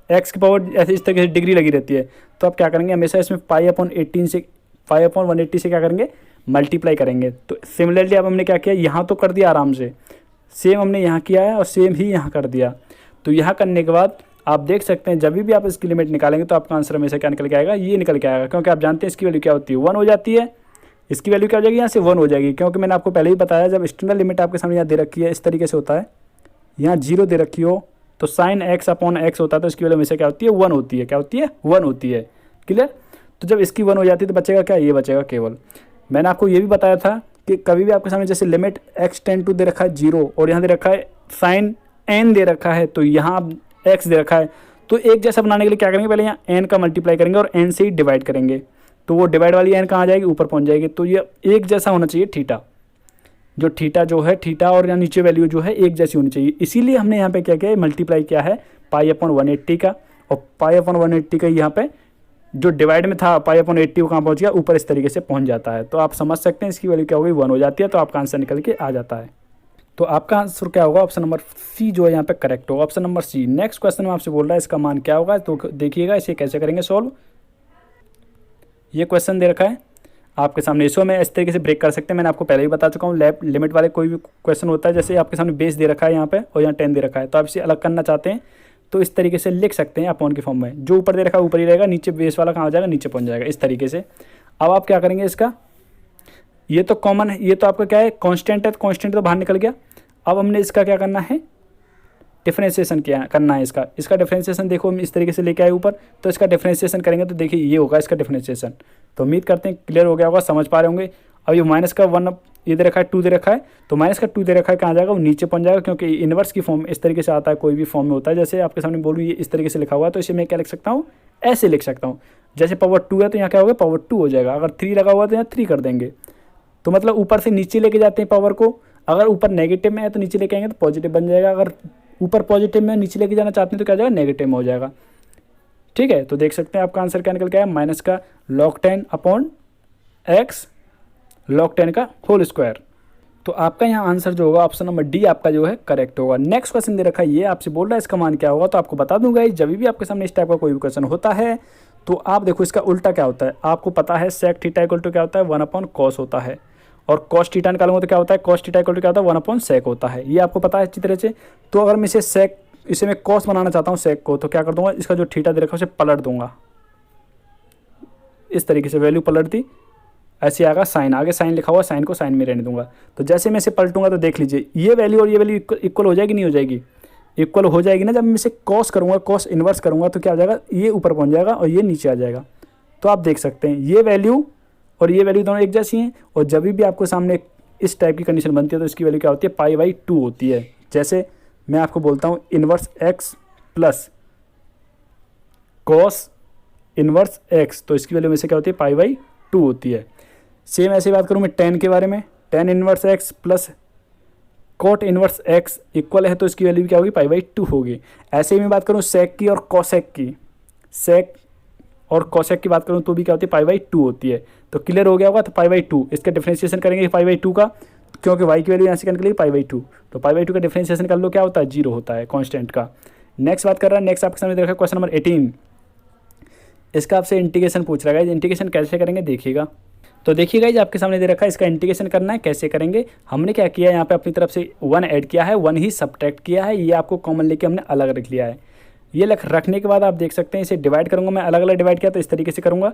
एक्स की पावर ऐसे इस तरीके से डिग्री लगी रहती है, तो आप क्या करेंगे, हमेशा इसमें पाई/18 से पाई/180 से क्या करेंगे, मल्टीप्लाई करेंगे। तो सिमिलरली अब हमने क्या किया, यहाँ तो कर दिया आराम से, सेम हमने यहाँ किया है और सेम ही यहाँ कर दिया। तो यहाँ करने के बाद आप देख सकते हैं जब भी आप इसकी लिमिट निकालेंगे तो आपका आंसर हमेशा क्या निकल के आएगा, ये निकल के आएगा। क्योंकि आप जानते हैं इसकी वैल्यू क्या होती है, 1 हो जाती है। इसकी वैल्यू क्या हो जाएगी, यहाँ से 1 हो जाएगी, क्योंकि मैंने आपको पहले ही बताया जब एक्सटर्नल लिमिट आपके सामने यहाँ दे रखी है, इस तरीके से होता है, यहाँ 0 दे रखी हो तो साइन x/x होता है, तो इसकी वैल्यू हमेशा क्या होती है, 1 होती है। क्या होती है, 1 होती है। क्लियर। तो जब इसकी 1 हो जाती है तो बचेगा क्या, ये बचेगा केवल। मैंने आपको ये भी बताया था कि कभी भी आपके सामने जैसे लिमिट x दे रखा है 0 और यहाँ दे रखा है साइन n दे रखा है, तो यहाँ x दे रखा है, तो एक जैसा बनाने के लिए क्या करेंगे, पहले यहाँ n का मल्टीप्लाई करेंगे और n से ही डिवाइड करेंगे, तो वो डिवाइड वाली n कहाँ जाएगी, ऊपर पहुँच जाएगी। तो ये एक जैसा होना चाहिए थीटा, जो थीटा जो है, थीटा और यहाँ नीचे वैल्यू जो है एक जैसी होनी चाहिए। इसीलिए हमने यहाँ पे क्या किया है, मल्टीप्लाई किया है पाई अपॉन 180 का, और पाई अपॉन 180 का यहाँ पे जो डिवाइड में था पाई अपॉन 80 वो कहाँ पहुँच गया, ऊपर इस तरीके से पहुँच जाता है। तो आप समझ सकते हैं इसकी वैल्यू क्या होगी, 1 हो जाती है, तो आपका आंसर निकल के आ जाता है। तो आपका आंसर क्या होगा, ऑप्शन नंबर सी जो है यहाँ पे करेक्ट होगा, option number C. Next question में आपसे बोल रहा है इसका मान क्या होगा, तो देखिएगा इसे कैसे करेंगे सॉल्व। ये क्वेश्चन दे रखा है आपके सामने, इसको मैं इस तरीके से ब्रेक कर सकते हैं, मैंने आपको पहले ही बता चुका हूँ। लैब लिमिट वाले कोई भी क्वेश्चन होता है, जैसे आपके सामने बेस दे रखा है यहाँ पे और यहाँ 10 दे रखा है, तो आप इसे अलग करना चाहते हैं तो इस तरीके से लिख सकते हैं अपॉन के फॉर्म में। जो ऊपर दे रखा है ऊपर ही रहेगा, नीचे बेस वाला कहाँ हो जाएगा, नीचे पहुँच जाएगा, इस तरीके से। अब आप क्या करेंगे, इसका ये तो कॉमन है, ये तो आपका क्या है कॉन्स्टेंट है, तो कॉन्स्टेंट तो बाहर निकल गया। अब हमने इसका क्या करना है, डिफरेंशिएशन करना है इसका डिफरेंशिएशन। देखो हम इस तरीके से लेके आए ऊपर, तो इसका डिफरेंशिएशन करेंगे तो देखिए ये होगा इसका डिफरेंशिएशन। तो उम्मीद करते हैं क्लियर हो गया होगा, समझ पा रहे होंगे। अब ये माइनस का 1 ये दे रखा है, 2 दे रखा है, तो माइनस का 2 दे रखा है कहाँ जाएगा, वो नीचे पहुँच जाएगा, क्योंकि इन्वर्स की फॉर्म इस तरीके से आता है, कोई भी फॉर्म में होता है। जैसे आपके सामने बोलूँ ये इस तरीके से लिखा हुआ है, तो इसे मैं क्या लिख सकता हूँ, ऐसे लिख सकता हूँ। जैसे पावर 2 है तो यहाँ क्या होगा, पावर 2 हो जाएगा। अगर 3 लगा हुआ है तो यहाँ 3 कर देंगे। तो मतलब ऊपर से नीचे लेके जाते हैं पावर को, अगर ऊपर नेगेटिव में है तो नीचे लेके आएंगे तो पॉजिटिव बन जाएगा, अगर ऊपर पॉजिटिव में नीचे लेके जाना चाहते हैं तो क्या हो जाएगा, नेगेटिव में हो जाएगा। ठीक है, तो देख सकते हैं आपका आंसर क्या निकल के आया, माइनस का log 10 अपॉन एक्स log 10 का होल स्क्वायर। तो आपका यहाँ आंसर जो होगा ऑप्शन नंबर डी आपका जो है करेक्ट होगा। नेक्स्ट क्वेश्चन दे रखा है, ये आपसे बोल रहा है इसका मान क्या होगा, तो आपको बता दूंगा जब भी आपके सामने इस टाइप का कोई भी क्वेश्चन होता है तो आप देखो इसका उल्टा क्या होता है। आपको पता है सेक थीटा इक्वल टू क्या होता है, 1 अपॉन कॉस होता है, और कॉस थीटा निकालूंगा तो क्या होता है, कॉस थीटा इक्वल टू क्या होता है, 1 अपॉन सेक होता है। ये आपको पता है अच्छी तरह से। तो अगर मैं इसे मैं कॉस बनाना चाहता हूँ सेक को, तो क्या कर दूंगा, इसका जो थीटा दे रखा है उसे पलट दूंगा, इस तरीके से वैल्यू पलट दी, ऐसे आएगा साइन, आगे साइन लिखा हुआ, साइन को साइन में रहने दूंगा। तो जैसे मैं इसे पलटूंगा तो देख लीजिए ये वैल्यू और ये वैल्यू इक्वल हो जाएगी, नहीं हो जाएगी, इक्वल हो जाएगी ना। जब मैं इसे कॉस करूँगा, कॉस इन्वर्स करूँगा तो क्या हो जाएगा, ये ऊपर पहुँच जाएगा और ये नीचे आ जाएगा। तो आप देख सकते हैं ये वैल्यू और ये वैल्यू दोनों एक जैसी हैं, और जब भी आपको सामने इस टाइप की कंडीशन बनती है तो इसकी वैल्यू क्या होती है, पाई/2 होती है। जैसे मैं आपको बोलता हूँ inverse x plus cos inverse x, तो इसकी वैल्यू में से क्या होती है, पाई/2 होती है। सेम ऐसे बात करूँ मैं tan के बारे में, tan inverse x plus cot inverse x equal है, तो इसकी वैल्यू क्या होगी, पाई/2 होगी। ऐसे ही मैं बात करूँ सेक की और कॉसेक की, सेक और कॉसेक की बात करूँ तो भी क्या होती है, पाई/2 होती है। तो क्लियर हो गया होगा। तो पाई/2 इसका डिफरेंशिएशन करेंगे पाई/2 का, क्योंकि y की वैल्यू यहाँ से निकलेगी पाई/2, तो पाई/2 का डिफरेंशिएशन कर लो, क्या होता है, 0 होता है कांस्टेंट का। नेक्स्ट बात कर रहा है, नेक्स्ट आपके सामने देखा क्वेश्चन नंबर 18, इसका आपसे इंटीग्रेशन पूछ रहा है। इंटीग्रेशन कैसे करेंगे देखिएगा। तो देखिए गाइज आपके सामने दे रखा है, इसका इंटीग्रेशन करना है, कैसे करेंगे। हमने क्या किया यहाँ पे अपनी तरफ से 1 ऐड किया है, 1 ही सब्ट्रैक्ट किया है, ये आपको कॉमन लेके हमने अलग रख लिया है। ये रखने के बाद आप देख सकते हैं इसे डिवाइड करूँगा मैं, अलग अलग डिवाइड किया तो इस तरीके से करूँगा,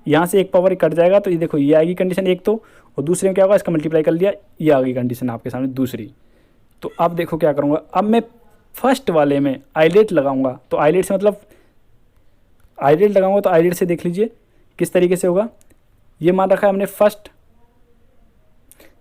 यहाँ से एक पावर कट जाएगा, तो ये देखो ये आएगी कंडीशन एक, तो और दूसरे में क्या होगा, इसका मल्टीप्लाई कर लिया, ये आ गई कंडीशन आपके सामने दूसरी। तो अब देखो क्या करूँगा, अब मैं फर्स्ट वाले में आइलेट लगाऊंगा, तो आइलेट से मतलब आइलेट लगाऊंगा, तो आइलेट से देख लीजिए किस तरीके से होगा। ये मान रखा है हमने फर्स्ट,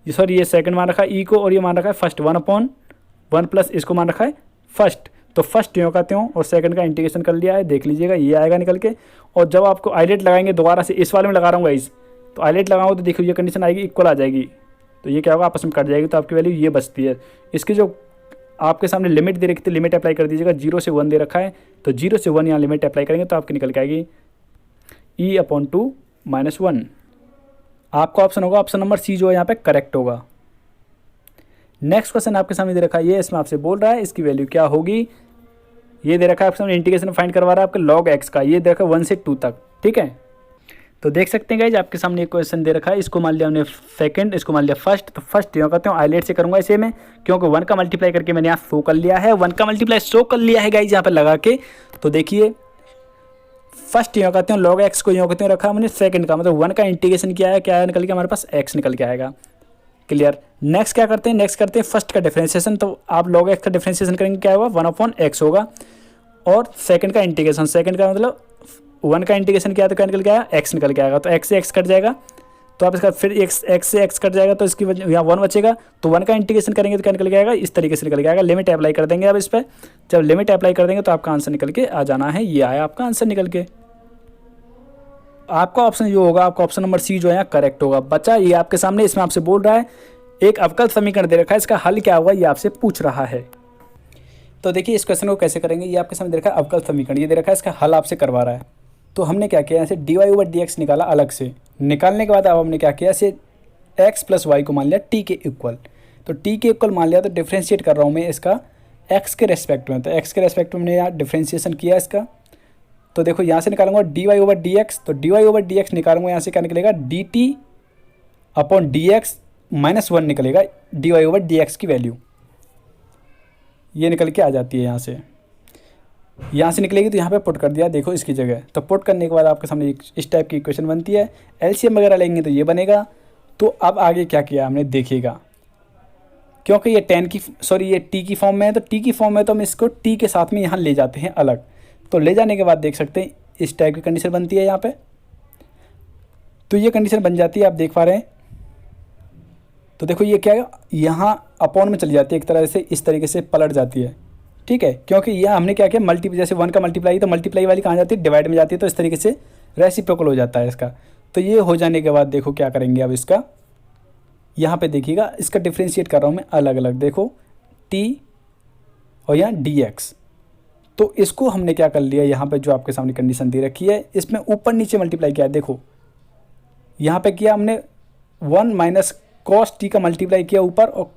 सॉरी ये सेकंड मान रखा है ई को, और ये मान रखा है फर्स्ट 1/1 प्लस इसको मान रखा है फर्स्ट। तो फर्स्ट त्यों का त्यों और सेकंड का इंटीग्रेशन कर लिया है, देख लीजिएगा ये आएगा निकल के। और जब आपको आइलेट लगाएंगे दोबारा से, इस वाले में लगा रहा हूँ गाइस, तो आइलेट लगाऊंगा तो देखिए ये कंडीशन आएगी, इक्वल आ जाएगी, तो ये क्या होगा, आपस में कट जाएगी, तो आपकी वैल्यू ये बचती है। इसकी जो आपके सामने लिमिट दे रखी थी, लिमिट अप्लाई कर दीजिएगा, 0 से 1 दे रखा है, तो 0 से 1 यहाँ लिमिट अप्लाई करेंगे तो आपकी निकल के आएगी e/2 - 1। आपका ऑप्शन होगा ऑप्शन नंबर सी जो है यहाँ पे करेक्ट होगा। नेक्स्ट क्वेश्चन आपके सामने दे रखा है, ये इसमें आपसे बोल रहा है इसकी वैल्यू क्या होगी। ये दे रखा है आपके सामने इंटीग्रेशन फाइंड करवा रहा है आपके log x का, ये दे रखा है 1 से 2 तक, ठीक है। तो देख सकते हैं गाइज आपके सामने एक क्वेश्चन दे रखा है, इसको मान लिया हमने सेकंड, इसको मान लिया फर्स्ट, तो फर्स्ट क्यों कहते हैं आइलेट से करूंगा इसे मैं, क्योंकि 1 का मल्टीप्लाई करके मैंने यहाँ शो कर लिया है, 1 का मल्टीप्लाई शो कर लिया है गाइज यहाँ पे लगा के। तो देखिए फर्स्ट यूँ कहते हैं log x को यूँ कहते हैं रखा हमने सेकंड का, मतलब 1 का इंटीग्रेशन किया है, क्या है निकल के हमारे पास x निकल के आएगा। क्लियर। नेक्स्ट क्या करते हैं, नेक्स्ट करते हैं फर्स्ट का डिफरेंशिएशन, तो आप log x का डिफरेंशिएशन करेंगे क्या होगा, 1/x होगा, और सेकंड का इंटीग्रेशन, सेकंड का मतलब 1 का इंटीग्रेशन किया तो क्या निकल के आया, x निकल के आएगा, तो x से x कट जाएगा, तो आप इसका फिर x से x कट जाएगा, तो इसकी यहाँ 1 बचेगा, तो 1 का इंटीग्रेशन करेंगे तो क्या निकल के आएगा, इस तरीके से निकल के आएगा। लिमिट अप्लाई कर देंगे अब इस पर, जब लिमिट अप्लाई कर देंगे तो आपका आंसर निकल के आ जाना है, ये आया आपका आंसर निकल के। आपका ऑप्शन जो होगा, आपका ऑप्शन नंबर सी जो है करेक्ट होगा। बचा ये आपके सामने, इसमें आपसे बोल रहा है एक अवकल समीकरण दे रखा है, इसका हल क्या होगा ये आपसे पूछ रहा है। तो देखिए इस क्वेश्चन को कैसे करेंगे, ये आपके सामने दे रखा है अवकल समीकरण, ये दे रखा है, इसका हल आपसे करवा रहा है। तो हमने क्या किया, ऐसे dy/dx निकाला अलग से। निकालने के बाद अब हमने क्या किया, ऐसे x + y को मान लिया t के इक्वल। तो t के इक्वल मान लिया, तो डिफ्रेंशिएट कर रहा हूँ मैं इसका x के रेस्पेक्ट में। तो x के रेस्पेक्ट में हमने यहाँ डिफ्रेंशिएशन किया इसका। तो देखो यहाँ से निकालूंगा dy/dx, तो dy/dx निकालूंगा, यहाँ से क्या निकलेगा dt/dx -1 निकलेगा dy/dx की वैल्यू, ये निकल के आ जाती है। यहाँ से निकलेगी तो यहाँ पे पुट कर दिया देखो इसकी जगह। तो पुट करने के बाद आपके सामने इस टाइप की इक्वेशन बनती है। एलसीएम वगैरह लेंगे तो ये बनेगा। तो अब आगे क्या किया हमने देखिएगा, क्योंकि ये ये टी की फॉर्म में है, तो टी की फॉर्म में तो हम इसको टी के साथ में यहाँ ले जाते हैं अलग। तो ले जाने के बाद देख सकते हैं इस टाइप की कंडीशन बनती है यहाँ पे। तो ये कंडीशन बन जाती है, आप देख पा रहे हैं। तो देखो ये क्या है, यहाँ अपॉन में चली जाती है एक तरह से, इस तरीके से पलट जाती है, ठीक है। क्योंकि यह हमने क्या किया, जैसे 1 का मल्टीप्लाई, तो मल्टीप्लाई वाली कहाँ जाती है, डिवाइड में जाती है। तो इस तरीके से रेसिप्रोकल हो जाता है इसका। तो ये हो जाने के बाद देखो क्या करेंगे अब इसका, यहाँ पे देखिएगा इसका डिफ्रेंशिएट कर रहा हूँ मैं अलग अलग। देखो t और यहाँ dx, तो इसको हमने क्या कर लिया, यहाँ पे जो आपके सामने कंडीशन दे रखी है इसमें ऊपर नीचे मल्टीप्लाई किया है। देखो यहाँ पे किया हमने 1 - cos t का मल्टीप्लाई किया ऊपर, और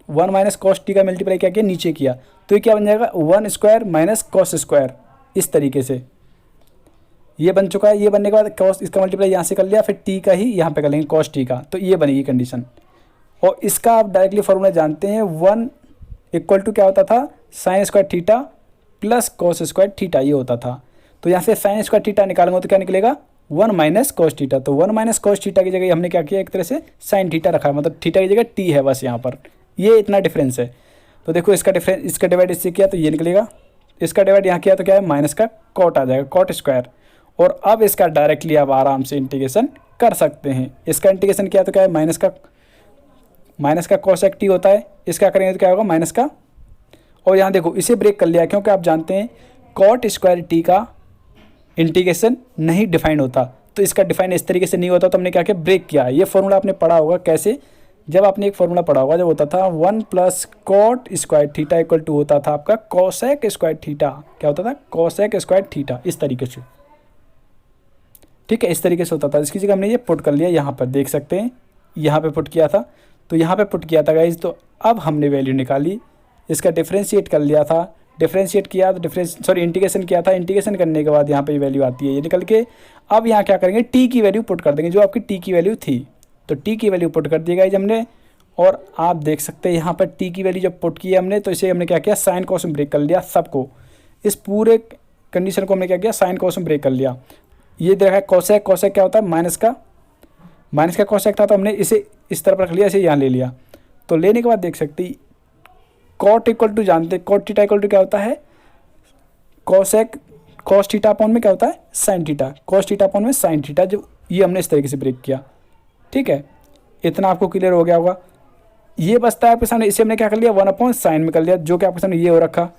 1 - cos t का मल्टीप्लाई किया नीचे किया। तो ये क्या बन जाएगा, 1² - cos², इस तरीके से ये बन चुका है। ये बनने के बाद cos इसका मल्टीप्लाई यहाँ से कर लिया, फिर t का ही यहाँ पे कर लेंगे cos t का। तो ये बनेगी कंडीशन। और इसका आप डायरेक्टली फॉर्मूला जानते हैं, 1 = क्या होता था, sin² थीटा + cos² थीटा, ये होता था। तो यहाँ से sin² थीटा निकालेंगे तो क्या निकलेगा, 1 - cos थीटा। तो 1 - cos थीटा की जगह हमने क्या किया, एक तरह से sin थीटा रखा है, मतलब थीटा की जगह t है बस यहाँ पर। ये इतना डिफरेंस है। तो देखो इसका डिफरेंस, इसका डिवाइड इससे किया तो ये निकलेगा, इसका डिवाइड यहाँ किया तो क्या है, माइनस का cot आ जाएगा, cot²। और अब इसका डायरेक्टली आप आराम से इंटीग्रेशन कर सकते हैं। इसका इंटीग्रेशन किया तो क्या है, माइनस का cosec t होता है, इसका करेंगे तो क्या होगा, माइनस का। और यहाँ देखो इसे ब्रेक कर लिया, क्योंकि आप जानते हैं cot² t का इंटीग्रेशन नहीं डिफाइन होता। तो इसका डिफाइन इस तरीके से नहीं होता, तो हमने क्या किया, ब्रेक किया। ये फॉर्मूला आपने पढ़ा होगा कैसे, जब आपने एक फॉर्मूला पढ़ा होगा, जब होता था 1 + cot² थीटा = होता था आपका cosec² थीटा। क्या होता था, cosec² थीटा, इस तरीके से, ठीक है, इस तरीके से होता था। इसकी जगह हमने ये पुट कर लिया, यहाँ पर देख सकते हैं, यहाँ पे पुट किया था। तो यहाँ पे पुट किया था गाइज। तो अब हमने वैल्यू निकाली, इसका डिफ्रेंशिएट कर लिया था, डिफ्रेंशिएट किया तो इंटीग्रेशन किया था। इंटीग्रेशन करने के बाद यहाँ पे वैल्यू आती है, ये निकल के। अब यहाँ क्या करेंगे, टी की वैल्यू पुट कर देंगे, जो आपकी टी की वैल्यू थी। तो टी की वैल्यू पुट कर दी गाइज हमने। और आप देख सकते हैं यहाँ पर टी की वैल्यू जब पुट की हमने, तो इसे हमने क्या किया, साइन कॉस में ब्रेक कर लिया सबको। इस पूरे कंडीशन को हमने क्या किया, साइन कॉस में ब्रेक कर लिया। ये देखा कॉसेक, कॉसेक क्या होता है, माइनस का कॉसेक था, तो हमने इसे इस तरफ रख लिया, इसे यहाँ ले लिया। तो लेने के बाद देख सकते हैं cot = जानते हैं, cot थीटा = क्या होता है, cos थीटा अपॉन में क्या होता है, sin theta, cos theta upon में sin थीटा। जो ये हमने इस तरीके से ब्रेक किया, ठीक है, इतना आपको क्लियर हो गया होगा। ये बचता है आपके सामने, इसे हमने क्या कर लिया, 1/sin में कर लिया, जो कि आपके सामने ये हो रखा।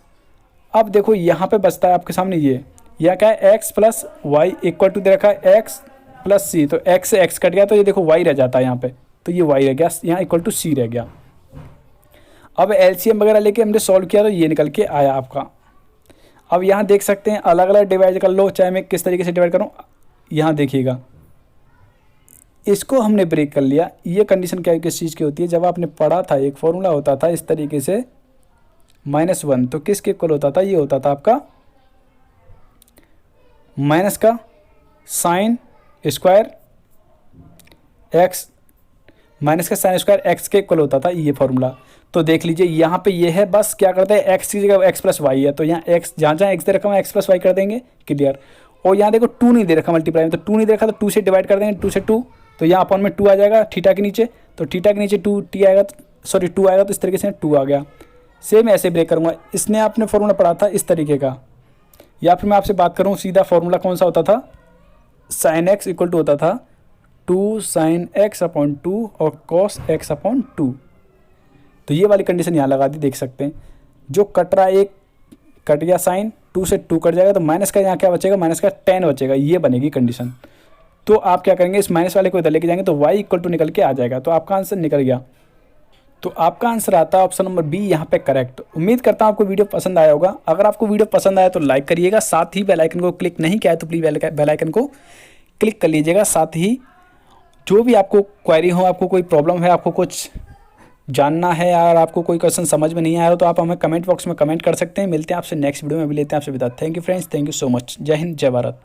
अब देखो यहाँ पे बचता है आपके सामने ये, यह क्या है, x + y = दे रखा है x + c। तो x से x कट गया, तो ये देखो y रह जाता है यहाँ पे, तो ये y रह गया, यहाँ = c रह गया। अब एलसीएम वगैरह लेके हमने सॉल्व किया, तो ये निकल के आया आपका। अब यहाँ देख सकते हैं अलग अलग डिवाइड कर लो, चाहे मैं किस तरीके से डिवाइड करूँ। यहाँ देखिएगा, इसको हमने ब्रेक कर लिया। ये कंडीशन क्या किस चीज़ की होती है, जब आपने पढ़ा था एक फॉर्मूला होता था इस तरीके से -1, तो किसके इक्वल होता था, ये होता था आपका माइनस का sin² x, माइनस का sin² x के इक्वल होता था ये फॉर्मूला। तो देख लीजिए यहाँ पे ये है, बस क्या करते हैं, x की जगह x + y है, तो यहाँ x जहाँ x दे रखा है x + y कर देंगे, क्लियर। और यहाँ देखो 2 नहीं दे रखा मल्टीप्लाई में, तो 2 नहीं दे रखा, तो 2 से डिवाइड कर देंगे, 2 से 2, तो यहाँ अपॉन में 2 आ जाएगा थीटा के नीचे। तो थीटा के नीचे 2 आएगा, 2 आएगा, तो इस तरीके से 2 आ गया। सेम ऐसे ब्रेक करूँगा। इसने आपने फॉर्मूला पढ़ा था इस तरीके का, या फिर मैं आपसे बात करूँ सीधा, फॉर्मूला कौन सा होता था, sin x = होता था 2 sin x/2 और cos x/2। तो ये वाली कंडीशन यहाँ लगा दी, देख सकते हैं, जो कट रहा है एक कट गया, साइन 2 से 2 कट जाएगा, तो माइनस का यहाँ क्या बचेगा, माइनस का tan बचेगा, ये बनेगी कंडीशन। तो आप क्या करेंगे, इस माइनस वाले को इधर लेके जाएंगे, तो y = निकल के आ जाएगा। तो आपका आंसर निकल गया। तो आपका आंसर आता है ऑप्शन नंबर बी यहाँ पे करेक्ट। उम्मीद करता हूँ आपको वीडियो पसंद आया होगा। अगर आपको वीडियो पसंद आया तो लाइक करिएगा, साथ ही बेल आइकन को क्लिक नहीं किया है तो प्लीज़ बेल आइकन को क्लिक कर लीजिएगा। साथ ही जो भी आपको क्वेरी हो, आपको कोई प्रॉब्लम है, आपको कुछ जानना है या आपको कोई क्वेश्चन समझ में नहीं आया हो तो आप हमें कमेंट बॉक्स में कमेंट कर सकते हैं। मिलते हैं आपसे नेक्स्ट वीडियो में, अभी लेते हैं आपसे विदा। Thank you friends, thank you so much. जय हिंद, जय भारत।